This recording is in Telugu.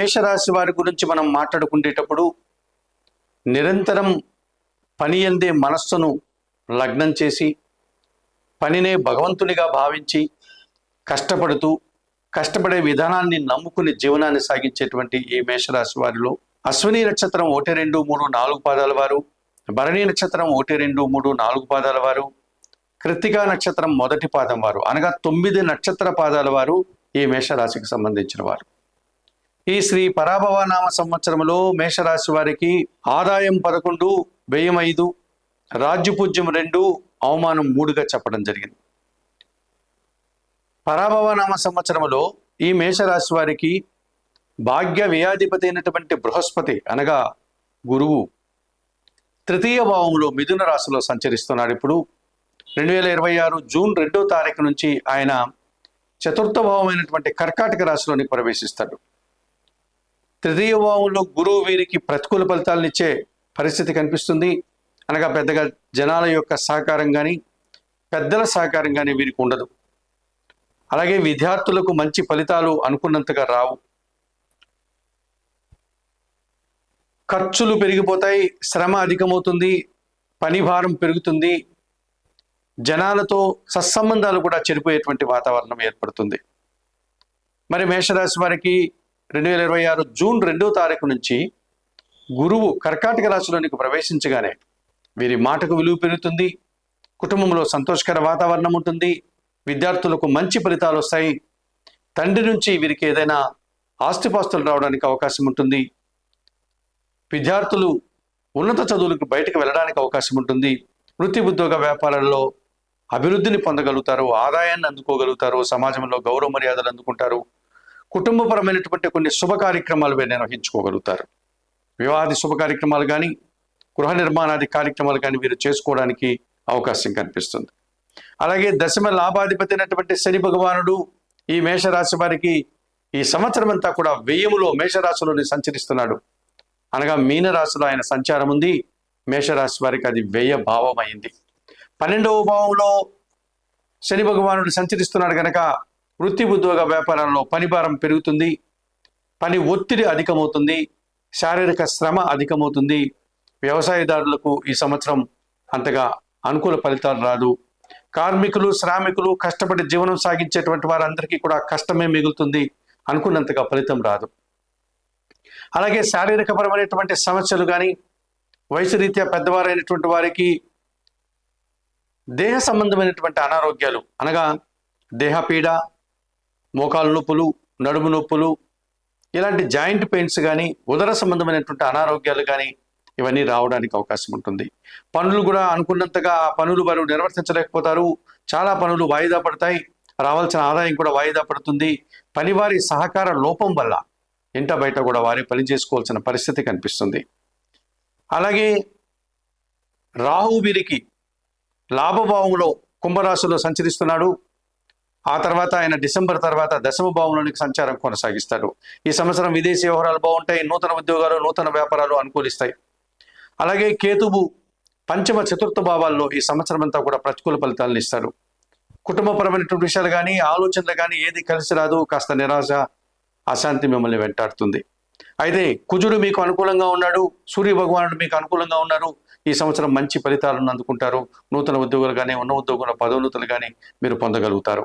మేషరాశి వారి గురించి మనం మాట్లాడుకునేటప్పుడు నిరంతరం పని అందే మనస్సును లగ్నం చేసి పనినే భగవంతునిగా భావించి కష్టపడే విధానాన్ని నమ్ముకుని జీవనాన్ని సాగించేటువంటి ఈ మేషరాశి వారిలో అశ్విని నక్షత్రం 1, 2, 3, 4 పాదాల వారు, భరణి నక్షత్రం 1, 2, 3, 4 పాదాల వారు, కృత్తికా నక్షత్రం మొదటి పాదం వారు అనగా 9 నక్షత్ర పాదాల వారు ఈ మేషరాశికి సంబంధించిన వారు. ఈ శ్రీ పరాభవనామ సంవత్సరంలో మేషరాశి వారికి ఆదాయం 11, వ్యయం 5, రాజ్యపూజ్యం 2, అవమానం 3గా చెప్పడం జరిగింది. పరాభవనామ సంవత్సరంలో ఈ మేషరాశి వారికి భాగ్య వ్యయాధిపతి అయినటువంటి బృహస్పతి అనగా గురువు తృతీయ భావంలో మిథున రాశిలో సంచరిస్తున్నాడు. ఇప్పుడు 2026 జూన్ 2వ తారీఖు నుంచి ఆయన చతుర్థ భావమైనటువంటి కర్కాటక రాశిలోని ప్రవేశిస్తాడు. తృతీయ భావంలో గురువు వీరికి ప్రతికూల ఫలితాలను ఇచ్చే పరిస్థితి కనిపిస్తుంది. అనగా పెద్దగా జనాల యొక్క సహకారం కానీ పెద్దల సహకారం కానీ వీరికి ఉండదు. అలాగే విద్యార్థులకు మంచి ఫలితాలు అనుకున్నంతగా రావు. ఖర్చులు పెరిగిపోతాయి, శ్రమ అధికమవుతుంది, పని భారం పెరుగుతుంది, జనాలతో సత్సంబంధాలు కూడా చెడిపోయేటువంటి వాతావరణం ఏర్పడుతుంది. మరి మేషరాశి వారికి 2026 జూన్ 2వ తారీఖు నుంచి గురువు కర్కాటక రాశిలోనికి ప్రవేశించగానే వీరి మాటకు విలువ పెరుగుతుంది, కుటుంబంలో సంతోషకర వాతావరణం ఉంటుంది, విద్యార్థులకు మంచి ఫలితాలు వస్తాయి, తండ్రి నుంచి వీరికి ఏదైనా ఆస్తిపాస్తులు రావడానికి అవకాశం ఉంటుంది, విద్యార్థులు ఉన్నత చదువులకు బయటకు వెళ్ళడానికి అవకాశం ఉంటుంది, వృత్తి ఉద్యోగ వ్యాపారాల్లో అభివృద్ధిని పొందగలుగుతారు, ఆదాయాన్ని అందుకోగలుగుతారు, సమాజంలో గౌరవ మర్యాదలు అందుకుంటారు, కుటుంబపరమైనటువంటి కొన్ని శుభ కార్యక్రమాలు నిర్వహించుకోగలుగుతారు. వివాహాది శుభ కార్యక్రమాలు కానీ గృహ నిర్మాణాది కార్యక్రమాలు కానీ వీరు చేసుకోవడానికి అవకాశం కనిపిస్తుంది. అలాగే దశమ లాభాధిపతి అయినటువంటి శని భగవానుడు ఈ మేషరాశి వారికి ఈ సంవత్సరం అంతా కూడా వ్యయములో మేషరాశిలోని సంచరిస్తున్నాడు. అనగా మీనరాశిలో ఆయన సంచారం ఉంది. మేషరాశి వారికి అది వ్యయ భావం అయింది. 12వ భావంలో శని భగవానుడు సంచరిస్తున్నాడు కనుక వృత్తి ఉద్యోగ వ్యాపారాల్లో పని భారం పెరుగుతుంది, పని ఒత్తిడి అధికమవుతుంది, శారీరక శ్రమ అధికమవుతుంది. వ్యవసాయదారులకు ఈ సంవత్సరం అంతగా అనుకూల ఫలితాలు రాదు. కార్మికులు శ్రామికులు కష్టపడి జీవనం సాగించేటువంటి వారందరికీ కూడా కష్టమే మిగులుతుంది, అనుకున్నంతగా ఫలితం రాదు. అలాగే శారీరక పరమైనటువంటి సమస్యలు కానీ వయసు రీత్యా పెద్దవారైనటువంటి వారికి దేహ సంబంధమైనటువంటి అనారోగ్యాలు అనగా దేహపీడ, మోకాలు నొప్పులు, నడుము నొప్పులు, ఇలాంటి జాయింట్ పెయిన్స్ కానీ ఉదర సంబంధమైనటువంటి అనారోగ్యాలు కానీ ఇవన్నీ రావడానికి అవకాశం ఉంటుంది. పనులు కూడా అనుకున్నంతగా ఆ పనులు వారు నిర్వర్తించలేకపోతారు. చాలా పనులు వాయిదా పడతాయి, రావాల్సిన ఆదాయం కూడా వాయిదా పడుతుంది. పనివారి సహకార లోపం వల్ల ఇంట బయట కూడా వారి పని చేసుకోవాల్సిన పరిస్థితి కనిపిస్తుంది. అలాగే రాహు వీరికి లాభభావంలో కుంభరాశిలో సంచరిస్తున్నాడు. ఆ తర్వాత ఆయన డిసెంబర్ తర్వాత దశమ భావంలోనికి సంచారం కొనసాగిస్తాడు. ఈ సంవత్సరం విదేశీ వ్యవహారాలు బాగుంటాయి, నూతన ఉద్యోగాలు నూతన వ్యాపారాలు అనుకూలిస్తాయి. అలాగే కేతువు పంచమ చతుర్థ భావాల్లో ఈ సంవత్సరం అంతా కూడా ప్రతికూల ఫలితాలను ఇస్తాడు. కుటుంబపరమైనటువంటి విషయాలు కానీ ఆలోచనలు కానీ ఏది కలిసి రాదు, కాస్త నిరాశ అశాంతి మిమ్మల్ని వెంటాడుతుంది. అయితే కుజుడు మీకు అనుకూలంగా ఉన్నాడు, సూర్య భగవానుడు మీకు అనుకూలంగా ఉన్నారు. ఈ సంవత్సరం మంచి ఫలితాలను అందుకుంటారు. నూతన ఉద్యోగులు కానీ ఉన్న ఉద్యోగుల పదోన్నతులు కానీ మీరు పొందగలుగుతారు.